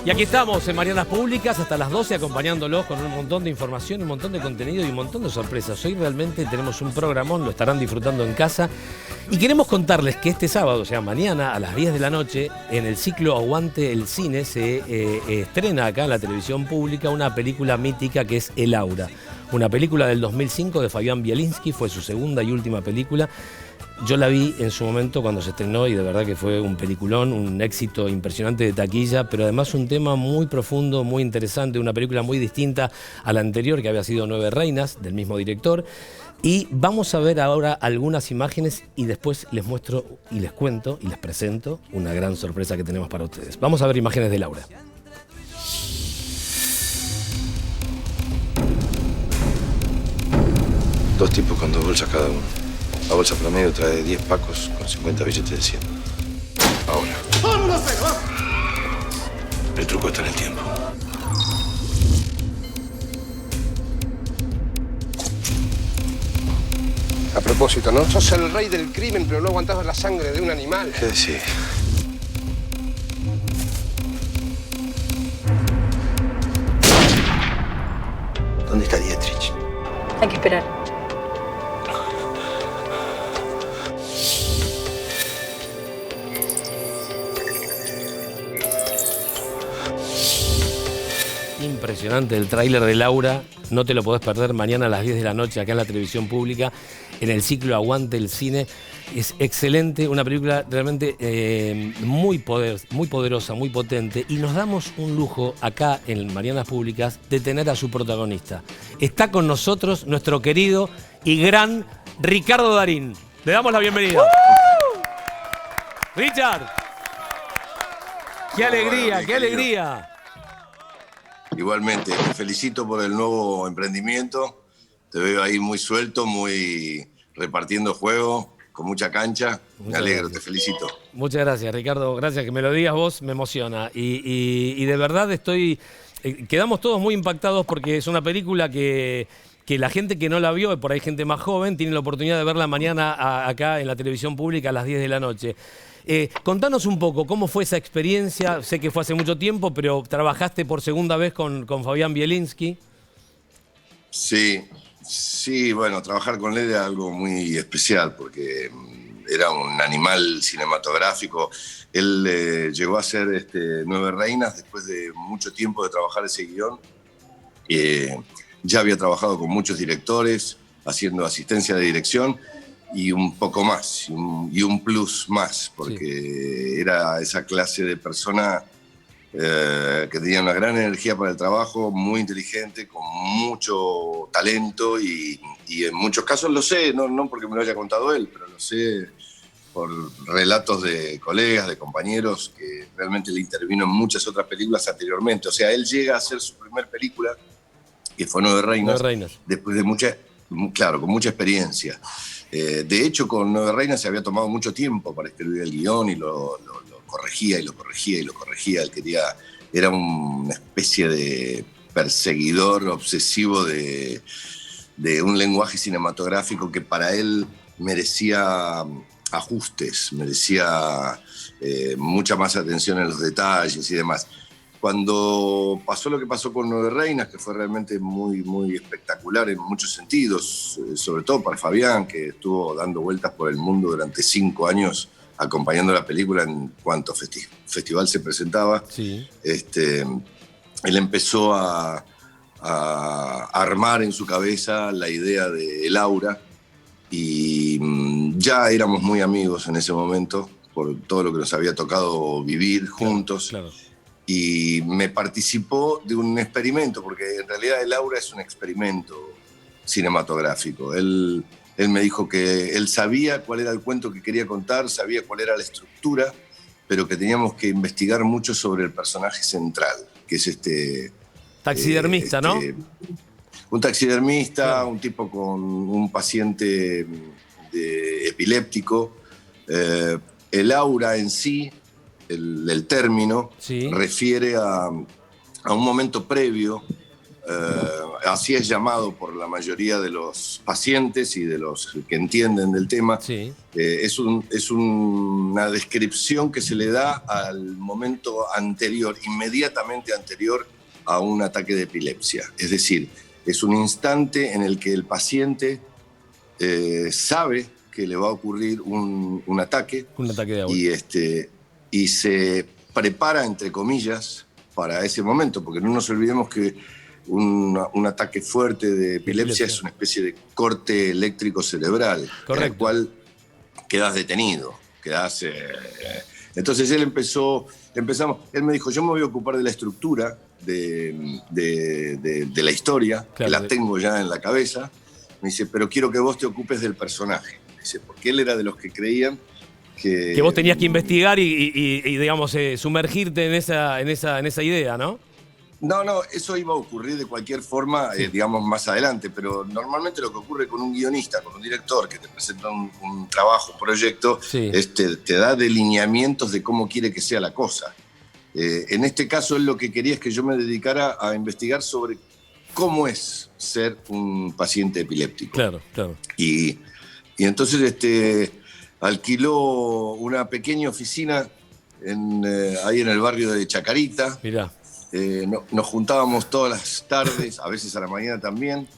Y aquí estamos en Mañanas Públicas hasta las 12 acompañándolos con un montón de información, un montón de contenido y un montón de sorpresas. Hoy realmente tenemos un programón, lo estarán disfrutando en casa. Y queremos contarles que este sábado, o sea mañana a las 10 de la noche, en el ciclo Aguante el Cine se estrena acá en la televisión pública una película mítica que es El Aura. Una película del 2005 de Fabián Bielinski, fue su segunda y última película. Yo la vi en su momento cuando se estrenó y de verdad que fue un peliculón, un éxito impresionante de taquilla, pero además un tema muy profundo, muy interesante, una película muy distinta a la anterior que había sido Nueve Reinas, del mismo director. Y vamos a ver ahora algunas imágenes y después les muestro y les cuento y les presento una gran sorpresa que tenemos para ustedes. Vamos a ver imágenes de Laura. Dos tipos con 2 bolsas cada uno. La bolsa promedio trae 10 pacos con 50 billetes de 100. Ahora. ¡Vámonos, El truco está en el tiempo. A propósito, ¿no? Sos el rey del crimen, pero no aguantás la sangre de un animal. ¿Qué decís? ¿Dónde está Dietrich? Hay que esperar. Impresionante el tráiler de Laura, no te lo podés perder mañana a las 10 de la noche acá en la televisión pública, en el ciclo Aguante el Cine. Es excelente, una película realmente muy poderosa, muy potente, y nos damos un lujo acá en Mañanas Públicas de tener a su protagonista. Está con nosotros nuestro querido y gran Ricardo Darín. Le damos la bienvenida. Richard, qué alegría, qué alegría. Igualmente, te felicito por el nuevo emprendimiento. Te veo ahí muy suelto, muy repartiendo juego, con mucha cancha. Me alegro, te felicito. Muchas gracias, Ricardo. Gracias que me lo digas vos, me emociona. Y de verdad quedamos todos muy impactados porque es una película que la gente que no la vio, por ahí gente más joven, tiene la oportunidad de verla mañana acá en la televisión pública a las 10 de la noche. Contanos un poco, ¿cómo fue esa experiencia? Sé que fue hace mucho tiempo, pero trabajaste por segunda vez con Fabián Bielinski. Sí, bueno, trabajar con él era algo muy especial porque era un animal cinematográfico. Él llegó a hacer Nueve Reinas después de mucho tiempo de trabajar ese guión. Ya había trabajado con muchos directores, haciendo asistencia de dirección, y un poco más, y un plus más, porque era esa clase de persona que tenía una gran energía para el trabajo, muy inteligente, con mucho talento, y en muchos casos lo sé, no porque me lo haya contado él, pero lo sé por relatos de colegas, de compañeros, que realmente le intervino en muchas otras películas anteriormente. O sea, él llega a hacer su primer película, que fue Nueve Reinas, después de con mucha experiencia. De hecho, con Nueve Reinas se había tomado mucho tiempo para escribir el guión y lo corregía y lo corregía y lo corregía. Era una especie de perseguidor obsesivo de un lenguaje cinematográfico que para él merecía ajustes, merecía mucha más atención en los detalles y demás. Cuando pasó lo que pasó con Nueve Reinas, que fue realmente muy, muy espectacular en muchos sentidos, sobre todo para Fabián, que estuvo dando vueltas por el mundo durante 5 años acompañando la película en cuanto festival se presentaba, él empezó a armar en su cabeza la idea de El Aura, y ya éramos muy amigos en ese momento por todo lo que nos había tocado vivir juntos. Claro. Y me participó de un experimento, porque en realidad El Aura es un experimento cinematográfico. Él me dijo que él sabía cuál era el cuento que quería contar, sabía cuál era la estructura, pero que teníamos que investigar mucho sobre el personaje central, que es taxidermista, ¿no? Un taxidermista, claro. Un tipo con un paciente epiléptico. El aura en sí, el término, refiere a un momento previo así es llamado por la mayoría de los pacientes y de los que entienden del tema. Sí. Es una descripción que se le da al momento anterior, inmediatamente anterior a un ataque de epilepsia. Es decir, es un instante en el que el paciente sabe que le va a ocurrir un ataque. Un ataque de aura. Y se prepara, entre comillas, para ese momento, porque no nos olvidemos que un ataque fuerte de epilepsia es una especie de corte eléctrico cerebral, en el cual quedas detenido, entonces él él me dijo, yo me voy a ocupar de la estructura de la historia, claro, que la tengo ya en la cabeza. Me dice, pero quiero que vos te ocupes del personaje. Me dice, porque él era de los que creían que vos tenías que investigar y digamos, sumergirte en esa idea, ¿no? No, eso iba a ocurrir de cualquier forma, sí, digamos, más adelante, pero normalmente lo que ocurre con un guionista, con un director que te presenta un trabajo, un proyecto, sí, te da delineamientos de cómo quiere que sea la cosa. En este caso, él lo que quería es que yo me dedicara a investigar sobre cómo es ser un paciente epiléptico. Claro. Y entonces alquiló una pequeña oficina ahí en el barrio de Chacarita. Mirá. Nos juntábamos todas las tardes, a veces a la mañana también.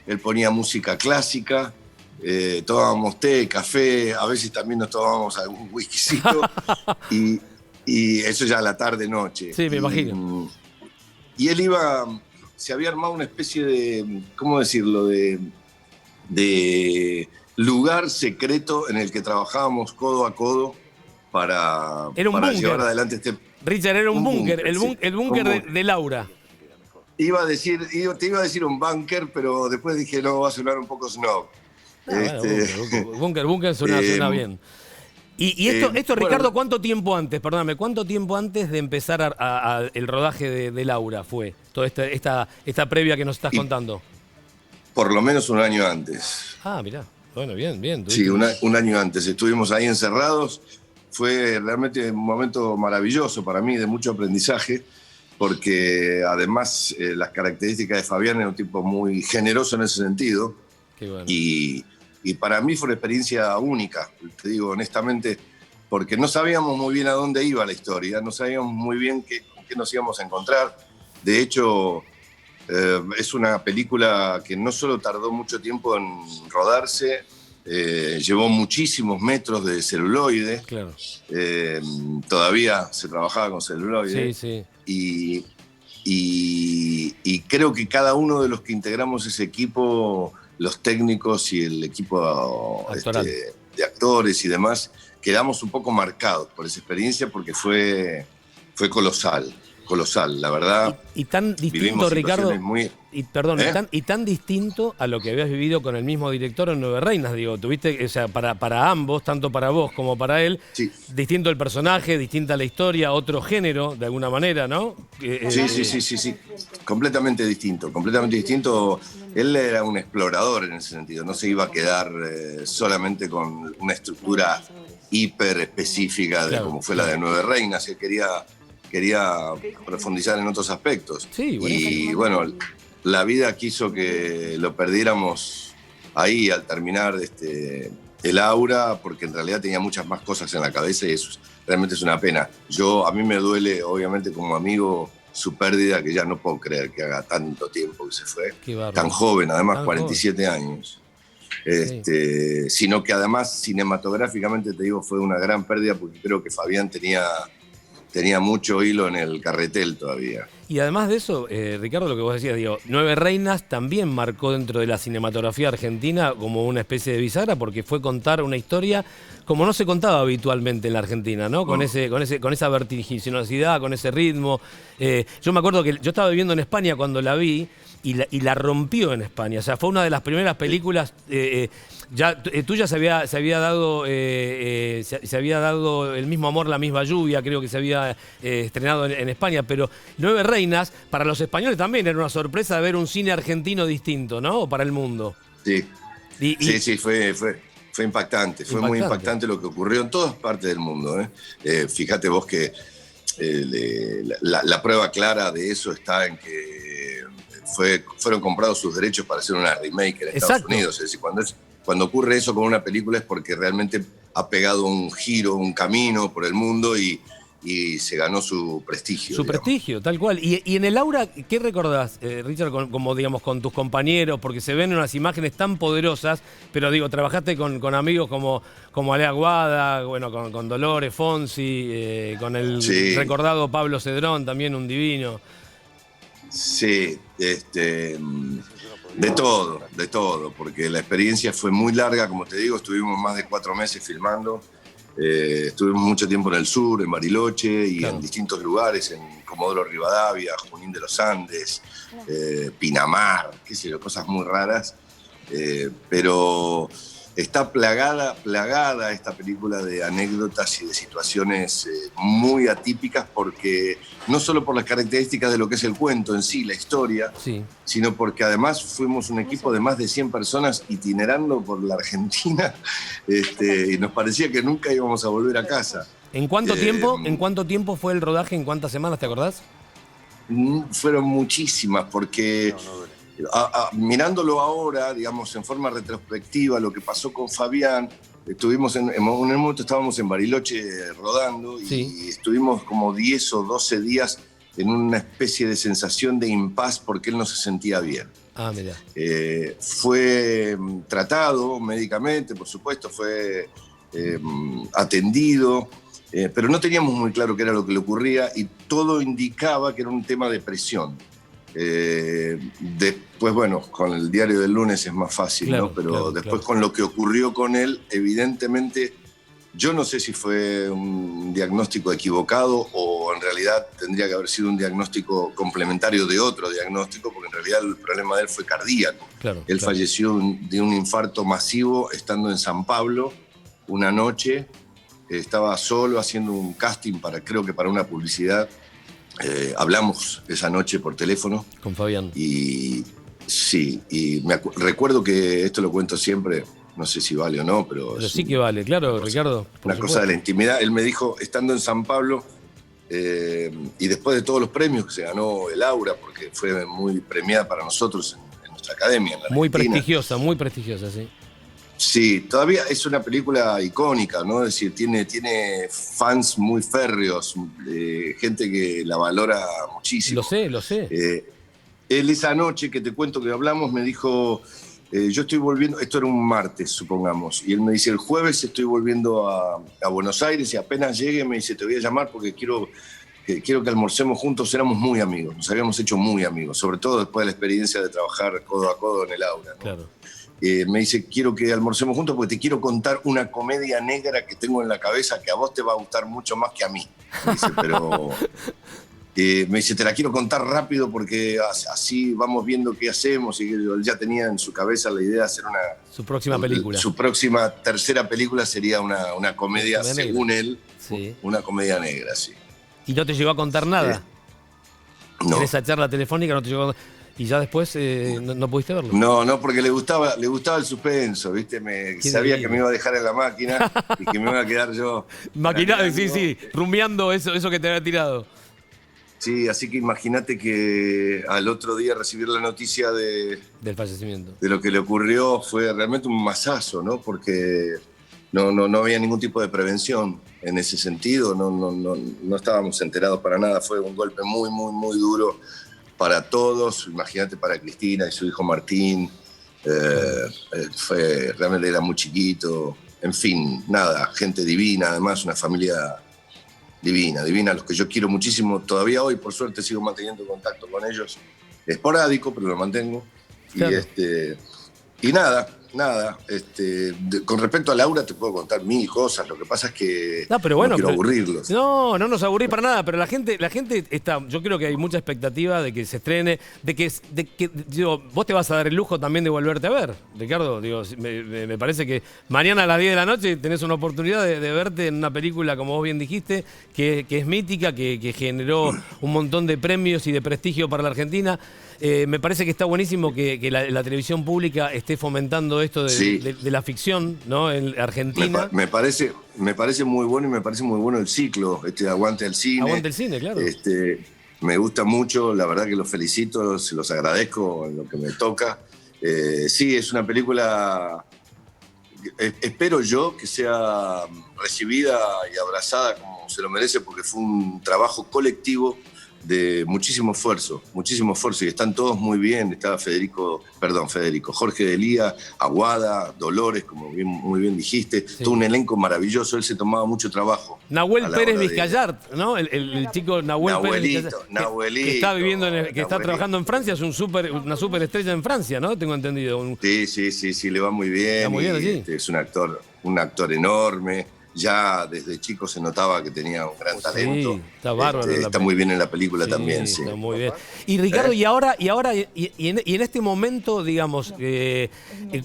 Él ponía música clásica, tomábamos té, café, a veces también nos tomábamos algún whiskycito y eso ya a la tarde-noche. Sí, me imagino. Y él se había armado una especie de, ¿cómo decirlo?, de lugar secreto en el que trabajábamos codo a codo para llevar adelante Richard, era un búnker, el búnker de Laura. Te iba a decir un búnker, pero después dije, no, va a sonar un poco snob. Búnker suena bien. Y esto Ricardo, ¿cuánto tiempo antes de empezar el rodaje de Laura fue? Toda esta previa que nos estás contando. Por lo menos un año antes. Ah, mirá. Bueno, bien. Sí, un año antes. Estuvimos ahí encerrados. Fue realmente un momento maravilloso para mí, de mucho aprendizaje, porque además las características de Fabián era un tipo muy generoso en ese sentido. Qué bueno. Y para mí fue una experiencia única, te digo honestamente, porque no sabíamos muy bien a dónde iba la historia, no sabíamos muy bien qué nos íbamos a encontrar. De hecho, es una película que no solo tardó mucho tiempo en rodarse, llevó muchísimos metros de celuloide. Claro. Todavía se trabajaba con celuloide. Sí. Y creo que cada uno de los que integramos ese equipo, los técnicos y el equipo de actores y demás, quedamos un poco marcados por esa experiencia porque fue colosal, la verdad. Y tan distinto, Ricardo, perdón, y tan distinto a lo que habías vivido con el mismo director en Nueve Reinas, digo, tuviste, o sea, para ambos, tanto para vos como para él, sí, distinto el personaje, distinta la historia, otro género, de alguna manera, ¿no? Sí, completamente distinto. Él era un explorador en ese sentido, no se iba a quedar solamente con una estructura hiper específica de como fue la de Nueve Reinas. Él quería profundizar en otros aspectos. Sí, y bueno, la vida quiso que lo perdiéramos ahí al terminar el aura, porque en realidad tenía muchas más cosas en la cabeza y eso realmente es una pena. A mí me duele, obviamente, como amigo, su pérdida, que ya no puedo creer que haga tanto tiempo que se fue. Tan joven, además, 47 años. Sino que además, cinematográficamente, te digo, fue una gran pérdida porque creo que Fabián tenía mucho hilo en el carretel todavía. Y además de eso, Ricardo, lo que vos decías, digo, Nueve Reinas también marcó dentro de la cinematografía argentina como una especie de bisagra, porque fue contar una historia como no se contaba habitualmente en la Argentina, ¿no? Con esa vertiginosidad, con ese ritmo. Yo me acuerdo que yo estaba viviendo en España cuando la vi y la rompió en España. O sea, fue una de las primeras películas. Tuya se había dado El mismo amor, la misma lluvia, creo que se había estrenado en España, pero Nueve Reinas, para los españoles también era una sorpresa ver un cine argentino distinto, ¿no? Para el mundo. Sí, fue impactante, fue muy impactante lo que ocurrió en todas partes del mundo. Fíjate vos que la prueba clara de eso está en que fueron comprados sus derechos para hacer una remake en Estados Exacto. Unidos. Es decir, cuando ocurre eso con una película es porque realmente ha pegado un giro, un camino por el mundo y se ganó su prestigio. Su digamos. prestigio, tal cual. Y en el aura, ¿qué recordás, Richard, como digamos con tus compañeros? Porque se ven unas imágenes tan poderosas, pero digo, trabajaste con amigos como Ale Aguada, bueno, con Dolores Fonsi, con el Sí. recordado Pablo Cedrón, también un divino. Sí, de todo, porque la experiencia fue muy larga, como te digo, estuvimos más de 4 meses filmando, estuvimos mucho tiempo en el sur, en Bariloche y Claro. en distintos lugares, en Comodoro Rivadavia, Junín de los Andes, Pinamar, qué sé yo, cosas muy raras, pero está plagada esta película de anécdotas y de situaciones muy atípicas, porque no solo por las características de lo que es el cuento en sí, la historia, Sí. sino porque además fuimos un equipo de más de 100 personas itinerando por la Argentina, y nos parecía que nunca íbamos a volver a casa. ¿En cuánto tiempo fue el rodaje? ¿En cuántas semanas, te acordás? Fueron muchísimas, porque mirándolo ahora, digamos, en forma retrospectiva, lo que pasó con Fabián, estuvimos en un momento estábamos en Bariloche rodando y Sí. estuvimos como 10 o 12 días en una especie de sensación de impas porque él no se sentía bien. Ah, mira. Fue tratado médicamente, por supuesto, fue atendido, pero no teníamos muy claro qué era lo que le ocurría y todo indicaba que era un tema de presión. Después, bueno, con el diario del lunes es más fácil, Claro, ¿no? Pero claro, después claro. con lo que ocurrió con él, evidentemente, yo no sé si fue un diagnóstico equivocado o en realidad tendría que haber sido un diagnóstico complementario de otro diagnóstico, porque en realidad el problema de él fue cardíaco. Claro, Él claro. falleció de un infarto masivo estando en San Pablo una noche. Estaba solo haciendo un casting creo que para una publicidad. Hablamos esa noche por teléfono Con Fabián. y sí, y recuerdo que esto lo cuento siempre, no sé si vale o no, pero Pero sí que vale, claro, Ricardo. por una cosa de la supuesto. intimidad. Él me dijo, estando en San Pablo, y después de todos los premios que se ganó el Aura, porque fue muy premiada para nosotros en nuestra academia, en la Muy Argentina. muy prestigiosa, sí. Sí, todavía es una película icónica, ¿no? Es decir, tiene fans muy férreos, gente que la valora muchísimo. Lo sé. Él esa noche que te cuento que hablamos me dijo, yo estoy volviendo, esto era un martes, supongamos, y él me dice, el jueves estoy volviendo a Buenos Aires y apenas llegue me dice, te voy a llamar porque quiero que almorcemos juntos. Éramos muy amigos, nos habíamos hecho muy amigos, sobre todo después de la experiencia de trabajar codo a codo en el Aura, ¿no? Claro. Me dice, quiero que almorcemos juntos porque te quiero contar una comedia negra que tengo en la cabeza que a vos te va a gustar mucho más que a mí. Me dice, pero me dice, te la quiero contar rápido porque así vamos viendo qué hacemos. Y él ya tenía en su cabeza la idea de hacer Su próxima película. Su próxima tercera película sería una comedia, Comedia según negra. él, Sí. una comedia negra, sí. ¿Y no te llegó a contar nada? No. En esa charla telefónica no te llegó a contar. Y ya después no pudiste verlo. No, porque le gustaba el suspenso, ¿viste? Sabía divino. que me iba a dejar en la máquina y que me iba a quedar yo. Maquinado, sí, craneando. rumiando eso que te había tirado. Sí, así que imagínate que al otro día recibir la noticia de Del fallecimiento. lo que le ocurrió fue realmente un masazo, ¿no? Porque no había ningún tipo de prevención en ese sentido, no estábamos enterados para nada. Fue un golpe muy, muy, muy duro para todos, imagínate para Cristina y su hijo Martín. Realmente era muy chiquito. En fin, nada, gente divina, además una familia divina, los que yo quiero muchísimo. Todavía hoy, por suerte, sigo manteniendo contacto con ellos. Esporádico, pero lo mantengo. Claro. Y nada. Con respecto a Laura te puedo contar 1000 cosas. Lo que pasa es que No, pero bueno, quiero pero- aburrirlos. No nos aburrís para nada, pero la gente está, yo creo que hay mucha expectativa de que se estrene, digo, vos te vas a dar el lujo también de volverte a ver, Ricardo. Digo, me parece que mañana a las 10 de la noche tenés una oportunidad de verte en una película, como vos bien dijiste, que es mítica, que generó un montón de premios y de prestigio para la Argentina. Me parece que está buenísimo que la televisión pública esté fomentando esto Sí. de la ficción, ¿no? En Argentina. Me parece muy bueno, y me parece muy bueno el ciclo, Aguante el cine. Aguante el cine, claro. me gusta mucho, la verdad que los felicito, se los agradezco en lo que me toca. Sí, es una película, espero yo, que sea recibida y abrazada como se lo merece, porque fue un trabajo colectivo de muchísimo esfuerzo, y están todos muy bien. Estaba Jorge Delía, Aguada, Dolores, como muy bien dijiste, sí. Todo un elenco maravilloso, él se tomaba mucho trabajo. Nahuel Pérez Vizcayart, ¿no? El chico Nahuel Pérez Vizcayart, que está viviendo, que está trabajando en Francia, es una superestrella en Francia, ¿no? Tengo entendido. Sí, le va muy bien. Está muy bien allí. Es un actor enorme. Ya desde chico se notaba que tenía un gran talento. Sí, está bárbaro. Está muy bien en la película también, sí. Está muy bien. Y Ricardo, y en este momento, digamos,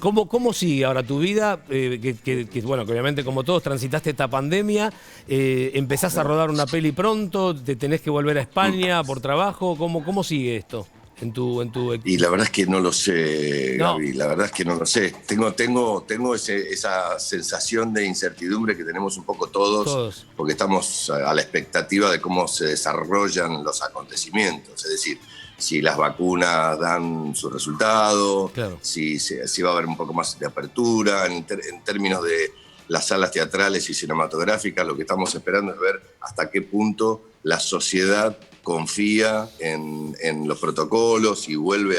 ¿cómo sigue ahora tu vida? Bueno, que obviamente como todos transitaste esta pandemia, empezás a rodar una peli pronto, te tenés que volver a España por trabajo, ¿cómo sigue esto? Y la verdad es que no lo sé, Gaby, la verdad es que no lo sé. Tengo esa sensación de incertidumbre que tenemos un poco todos, porque estamos a la expectativa de cómo se desarrollan los acontecimientos. Es decir, si las vacunas dan su resultado, claro. si va a haber un poco más de apertura, en términos de las salas teatrales y cinematográficas, lo que estamos esperando es ver hasta qué punto la sociedad confía en los protocolos y vuelve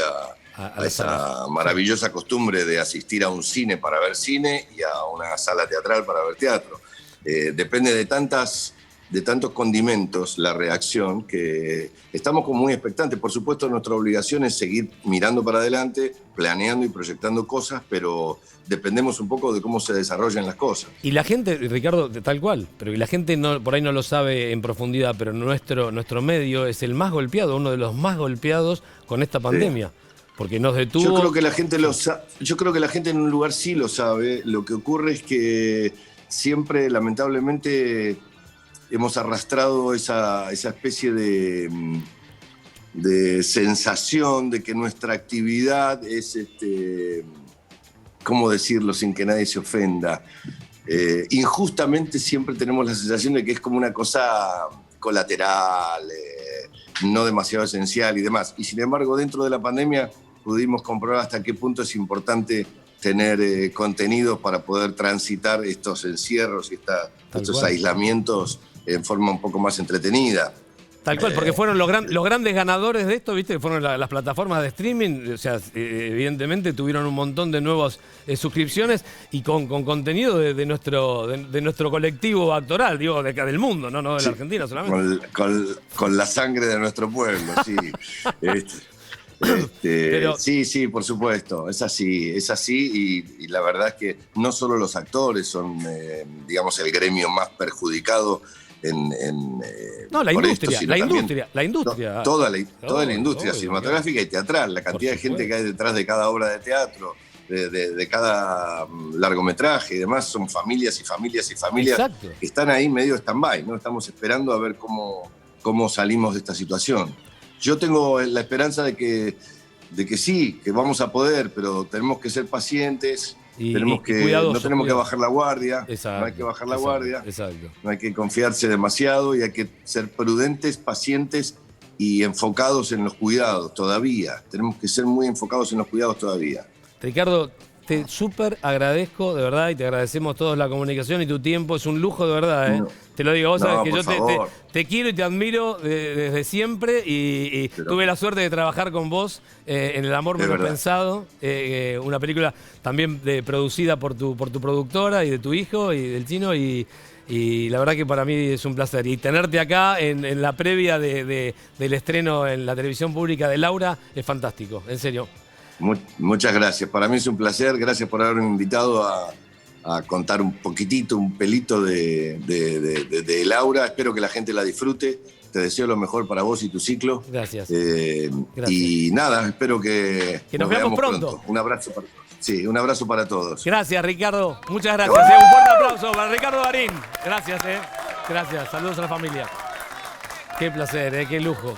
a esa maravillosa costumbre de asistir a un cine para ver cine y a una sala teatral para ver teatro. Depende de tantos condimentos la reacción, que estamos como muy expectantes. Por supuesto, nuestra obligación es seguir mirando para adelante, planeando y proyectando cosas, pero dependemos un poco de cómo se desarrollan las cosas. Y la gente, Ricardo, tal cual, pero y la gente por ahí no lo sabe en profundidad, pero nuestro medio es el más golpeado, uno de los más golpeados con esta pandemia. Sí. Porque nos detuvo. Yo creo que la gente en un lugar sí lo sabe. Lo que ocurre es que siempre, lamentablemente, hemos arrastrado esa especie de sensación de que nuestra actividad es, ¿cómo decirlo sin que nadie se ofenda? Injustamente siempre tenemos la sensación de que es como una cosa colateral, no demasiado esencial y demás. Y sin embargo, dentro de la pandemia pudimos comprobar hasta qué punto es importante tener contenidos para poder transitar estos encierros y estos aislamientos en forma un poco más entretenida. Tal cual, porque fueron los grandes ganadores de esto, ¿viste? Fueron las plataformas de streaming, o sea, evidentemente tuvieron un montón de nuevas suscripciones y con contenido de nuestro colectivo actoral, digo, de acá del mundo, no de la Argentina solamente. Con la sangre de nuestro pueblo, sí. Pero, sí, por supuesto, es así y la verdad es que no solo los actores son, digamos, el gremio más perjudicado la industria. Toda la industria cinematográfica y teatral, la cantidad de gente que hay detrás de cada obra de teatro, de cada largometraje y demás, son familias y familias y familias. Exacto. Que están ahí medio stand-by, ¿no? Estamos esperando a ver cómo salimos de esta situación. Yo tengo la esperanza de que sí, que vamos a poder, pero tenemos que ser pacientes. No tenemos que bajar la guardia. Exacto, no hay que bajar la guardia. Exacto. No hay que confiarse demasiado y hay que ser prudentes, pacientes y enfocados en los cuidados todavía. Tenemos que ser muy enfocados en los cuidados todavía. Ricardo, te súper agradezco, de verdad, y te agradecemos todos la comunicación y tu tiempo. Es un lujo, de verdad, ¿eh? No. Te lo digo, vos sabés que yo te quiero y te admiro desde siempre y tuve la suerte de trabajar con vos en El amor menos pensado, una película también producida por tu productora y de tu hijo y del Chino y la verdad que para mí es un placer. Y tenerte acá en la previa del estreno en la televisión pública de Laura es fantástico, en serio. Muchas gracias. Para mí es un placer. Gracias por haberme invitado a contar un poquitito, un pelito de Laura. Espero que la gente la disfrute. Te deseo lo mejor para vos y tu ciclo. Gracias. Y nada, espero que nos veamos pronto. Un abrazo para todos. Sí, un abrazo para todos. Gracias, Ricardo. Muchas gracias. Un fuerte aplauso para Ricardo Darín. Gracias. Gracias. Saludos a la familia. Qué placer, qué lujo.